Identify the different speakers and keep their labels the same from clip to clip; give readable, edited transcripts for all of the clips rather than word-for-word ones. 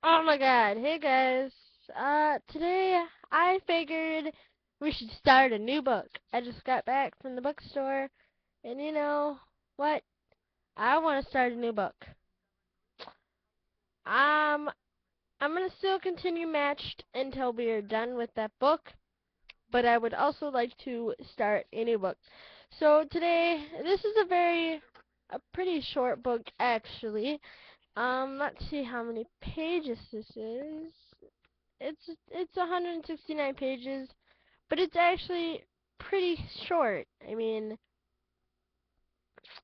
Speaker 1: Oh my god. Hey guys. Today I figured we should start a new book. I just got back from the bookstore and you know what? I want to start a new book. Um, I'm gonna still continue Matched until we are done with that book, but I would also like to start a new book. So today, this is a pretty short book actually. Let's see how many pages this is. It's 169 pages, but it's actually pretty short. I mean,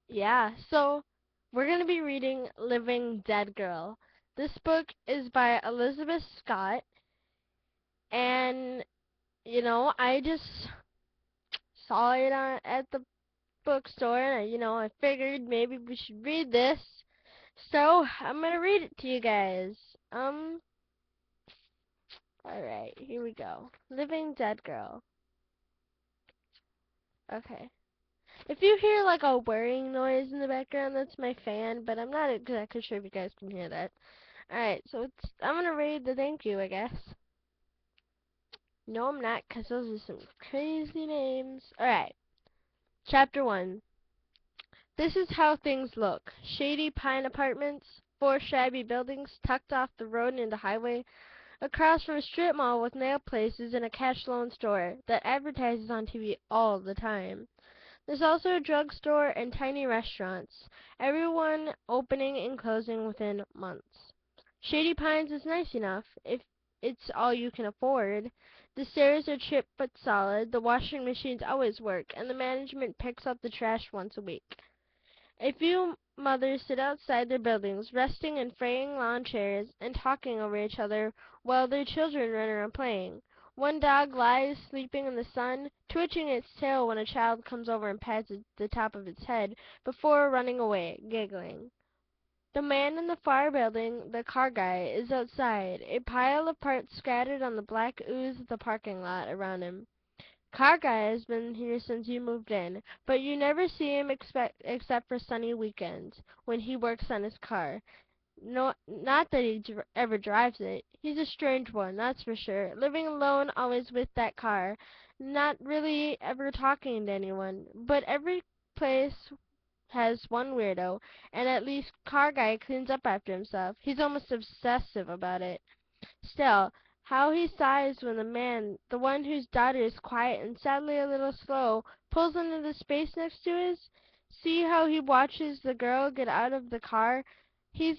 Speaker 1: yeah. So we're gonna be reading Living Dead Girl. This book is by Elizabeth Scott, and I just saw it at the bookstore, and I figured maybe we should read this. So I'm gonna read it to you guys. Um, all right, here we go. Living Dead Girl. Okay. If you hear like a whirring noise in the background, that's my fan, but I'm not exactly sure if you guys can hear that. Alright, so I'm gonna read the thank you, I guess. No, I'm not, because those are some crazy names. Alright, Chapter 1. This is how things look. Shady pine apartments, four shabby buildings tucked off the road near the highway, across from a strip mall with nail places and a cash loan store that advertises on TV all the time. There's also a drugstore and tiny restaurants, everyone opening and closing within months. Shady Pines is nice enough, if it's all you can afford. The stairs are chipped but solid, the washing machines always work, and the management picks up the trash once a week. A few mothers sit outside their buildings, resting in fraying lawn chairs and talking over each other while their children run around playing. One dog lies sleeping in the sun, twitching its tail when a child comes over and pats the top of its head before running away, giggling. The man in the far building, the car guy, is outside, a pile of parts scattered on the black ooze of the parking lot around him. Car guy has been here since you moved in, but you never see him except for sunny weekends, when he works on his car. No, not that he ever drives it. He's a strange one, that's for sure. Living alone, always with that car. Not really ever talking to anyone. But every place has one weirdo, and at least car guy cleans up after himself. He's almost obsessive about it. Still, how he sighs when the man, the one whose daughter is quiet and sadly a little slow, pulls into the space next to his. See how he watches the girl get out of the car? She's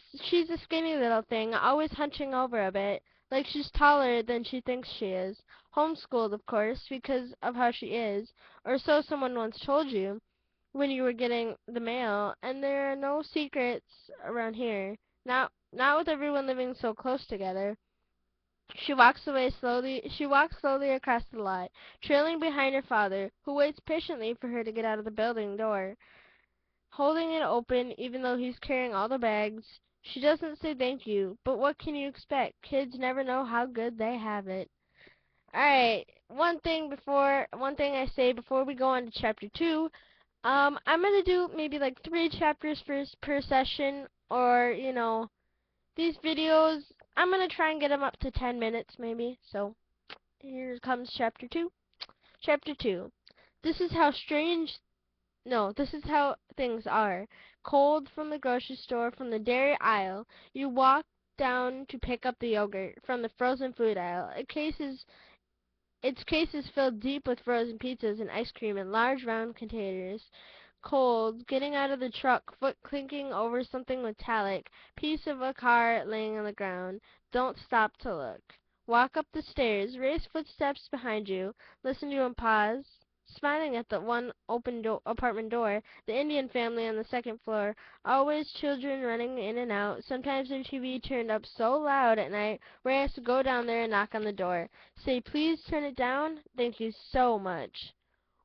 Speaker 1: a skinny little thing, always hunching over a bit, like she's taller than she thinks she is. Homeschooled, of course, because of how she is, or so someone once told you when you were getting the mail, and there are no secrets around here. Not with everyone living so close together. She walks slowly across the lot, trailing behind her father, who waits patiently for her to get out of the building door, holding it open even though he's carrying all the bags. She doesn't say thank you, but what can you expect? Kids never know how good they have it. Alright, one thing I say before we go on to chapter 2, I'm gonna do maybe like 3 chapters per session, or, these videos, I'm gonna try and get them up to 10 minutes maybe, so here comes chapter 2. Chapter 2. This is how strange, no, this is how things are. Cold from the grocery store, from the dairy aisle, you walk down to pick up the yogurt from the frozen food aisle. Its cases filled deep with frozen pizzas and ice cream in large round containers. Cold, getting out of the truck, foot clinking over something metallic, piece of a car laying on the ground. Don't stop to look. Walk up the stairs, raise footsteps behind you, listen to him pause. Smiling at the one open apartment door, the Indian family on the second floor, always children running in and out, sometimes their TV turned up so loud at night, Ray has to go down there and knock on the door. Say, please turn it down? Thank you so much.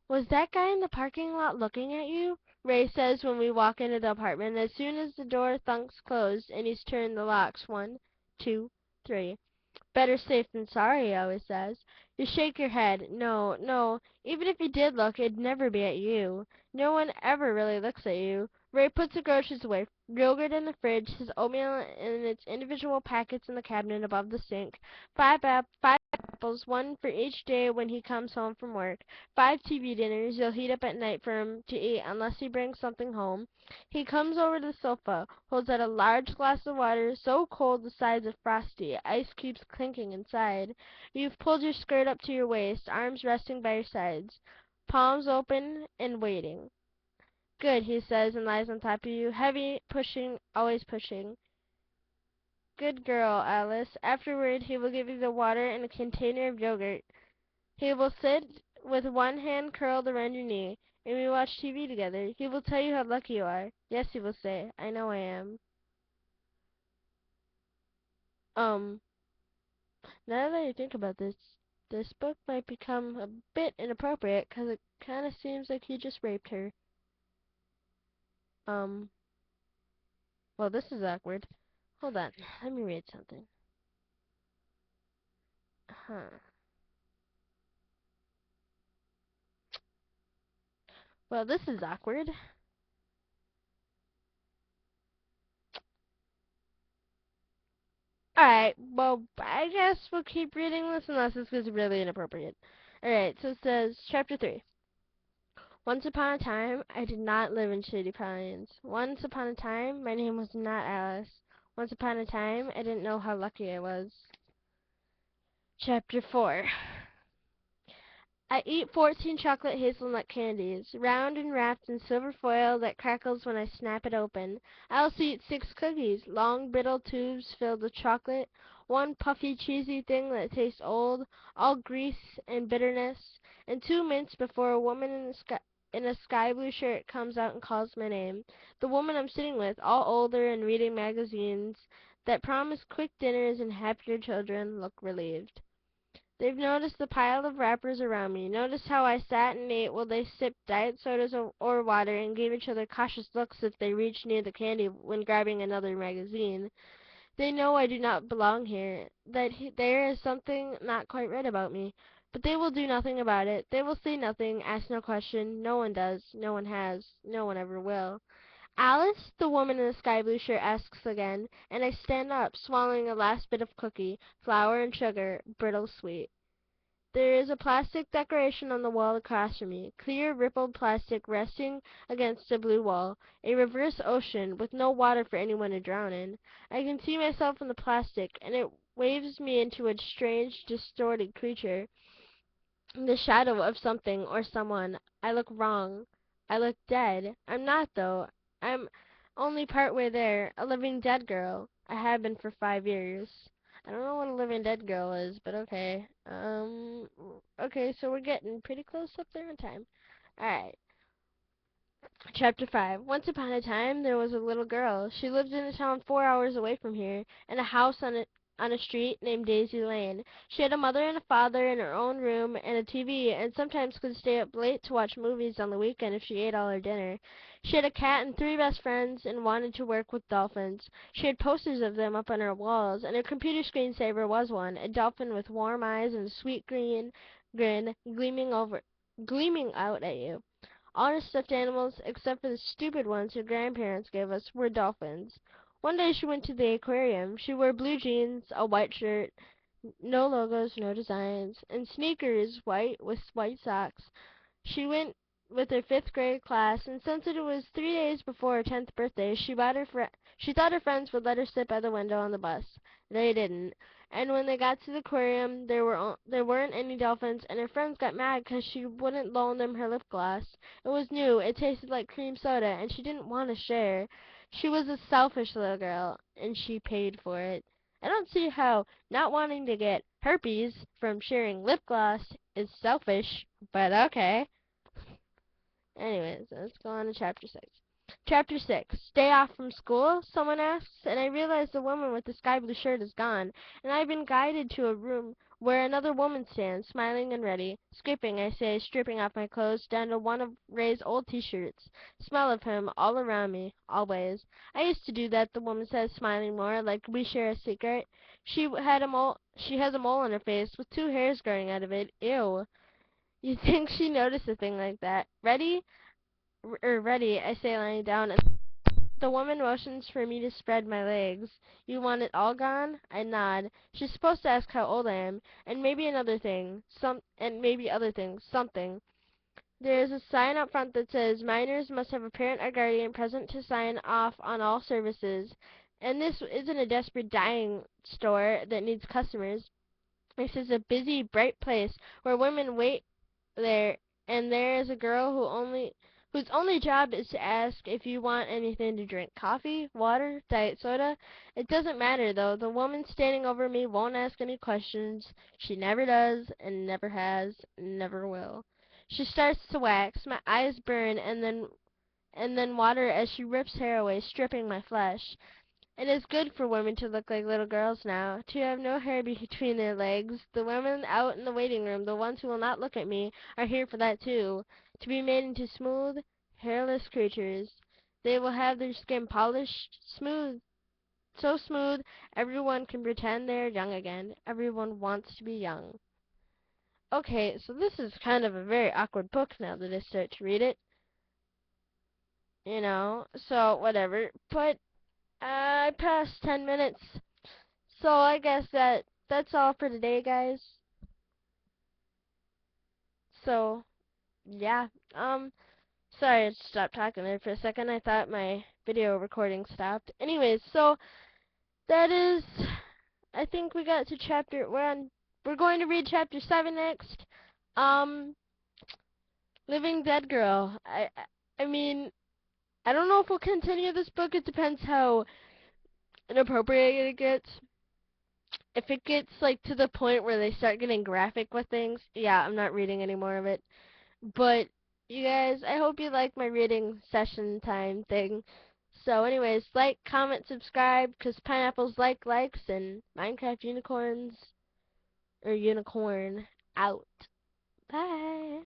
Speaker 1: Was that guy in the parking lot looking at you? Ray says when we walk into the apartment as soon as the door thunks closed and he's turned the locks 1, 2, 3. Better safe than sorry, he always says. You shake your head. No, no. Even if he did look, it'd never be at you. No one ever really looks at you. Ray puts the groceries away. Yogurt in the fridge, his oatmeal in its individual packets in the cabinet above the sink. Five apples, one for each day when he comes home from work. 5 TV dinners you'll heat up at night for him to eat unless he brings something home. He comes over to the sofa, holds out a large glass of water, so cold the sides are frosty, ice cubes clinking inside. You've pulled your skirt up to your waist, arms resting by your sides, palms open and waiting. Good, he says, and lies on top of you, heavy, pushing, always pushing. Good girl, Alice. Afterward, he will give you the water and a container of yogurt. He will sit with one hand curled around your knee, and we watch TV together. He will tell you how lucky you are. Yes, he will say, I know I am. Um, now that I think about this, this book might become a bit inappropriate, 'cause it kind of seems like he just raped her. Um, well, this is awkward. Hold on, let me read something. Huh. Well, this is awkward. Alright, well, I guess we'll keep reading this unless this gets really inappropriate. Alright, so it says, Chapter 3. Once upon a time, I did not live in Shady Pines. Once upon a time, my name was not Alice. Once upon a time, I didn't know how lucky I was. Chapter 4. I eat 14 chocolate hazelnut candies, round and wrapped in silver foil that crackles when I snap it open. I also eat 6 cookies, long brittle tubes filled with chocolate, one puffy cheesy thing that tastes old, all grease and bitterness, and 2 mints before a woman in a sky blue shirt comes out and calls my name. The woman I'm sitting with, all older and reading magazines that promise quick dinners and happier children, look relieved. They've noticed the pile of wrappers around me, noticed how I sat and ate while they sipped diet sodas or water and gave each other cautious looks if they reached near the candy when grabbing another magazine. They know I do not belong here, that there is something not quite right about me. But they will do nothing about it. They will say nothing, ask no question. No one does. No one has. No one ever will. Alice, the woman in the sky blue shirt, asks again, and I stand up, swallowing a last bit of cookie, flour and sugar, brittle sweet. There is a plastic decoration on the wall across from me, clear rippled plastic resting against a blue wall, a reverse ocean with no water for anyone to drown in. I can see myself in the plastic, and it waves me into a strange, distorted creature, the shadow of something or someone. I look wrong. I look dead. I'm not, though. I'm only part way there, a living dead girl. I have been for 5 years. I don't know what a living dead girl is, but okay. Okay, so we're getting pretty close up there in time. Alright. Chapter 5. Once upon a time, there was a little girl. She lived in a town 4 hours away from here, in a house on a street named Daisy Lane. She had a mother and a father in her own room and a TV, and sometimes could stay up late to watch movies on the weekend if she ate all her dinner. She had a cat and 3 best friends and wanted to work with dolphins. She had posters of them up on her walls, and her computer screensaver was one, a dolphin with warm eyes and a sweet green grin gleaming out at you. All her stuffed animals, except for the stupid ones her grandparents gave us, were dolphins. One day she went to the aquarium. She wore blue jeans, a white shirt, no logos, no designs, and sneakers white with white socks. She went with her 5th grade class, and since it was 3 days before her 10th birthday, she thought her friends would let her sit by the window on the bus. They didn't. And when they got to the aquarium, there weren't any dolphins, and her friends got mad 'cause she wouldn't loan them her lip gloss. It was new, it tasted like cream soda, and she didn't want to share. She was a selfish little girl, and she paid for it. I don't see how not wanting to get herpes from sharing lip gloss is selfish, but okay. Anyways, let's go on to chapter 6. Chapter 6. Day off from school? Someone asks, and I realize the woman with the sky blue shirt is gone, and I've been guided to a room where another woman stands, smiling and ready. Scraping, I say, stripping off my clothes down to one of Ray's old t-shirts. Smell of him all around me, always. I used to do that, the woman says, smiling more, like we share a secret. She has a mole on her face with 2 hairs growing out of it. Ew. You'd think she noticed a thing like that. Ready? Ready, I say, lying down. The woman motions for me to spread my legs. You want it all gone? I nod. She's supposed to ask how old I am, and maybe another thing, and maybe other things, something. There is a sign up front that says minors must have a parent or guardian present to sign off on all services. And this isn't a desperate dying store that needs customers. This is a busy, bright place where women wait there, and there is a girl whose only job is to ask if you want anything to drink. Coffee, water, diet soda. It doesn't matter though. The woman standing over me won't ask any questions. She never does, and never has, and never will. She starts to wax. My eyes burn, and then water as she rips hair away, stripping my flesh. It is good for women to look like little girls now, to have no hair between their legs. The women out in the waiting room, the ones who will not look at me, are here for that too, to be made into smooth, hairless creatures. They will have their skin polished, smooth, so smooth, everyone can pretend they are young again. Everyone wants to be young. Okay, so this is kind of a very awkward book now that I start to read it, so whatever. But I passed 10 minutes. So I guess that's all for today, guys. So yeah, sorry I stopped talking there for a second. I thought my video recording stopped. Anyways, so that is, I think we got to we're going to read chapter 7 next. Um, Living Dead Girl. I mean, I don't know if we'll continue this book. It depends how inappropriate it gets. If it gets like to the point where they start getting graphic with things, yeah, I'm not reading any more of it. But you guys, I hope you like my reading session time thing. So anyways, like, comment, subscribe, because pineapples like likes, and Minecraft unicorns, or unicorn, out.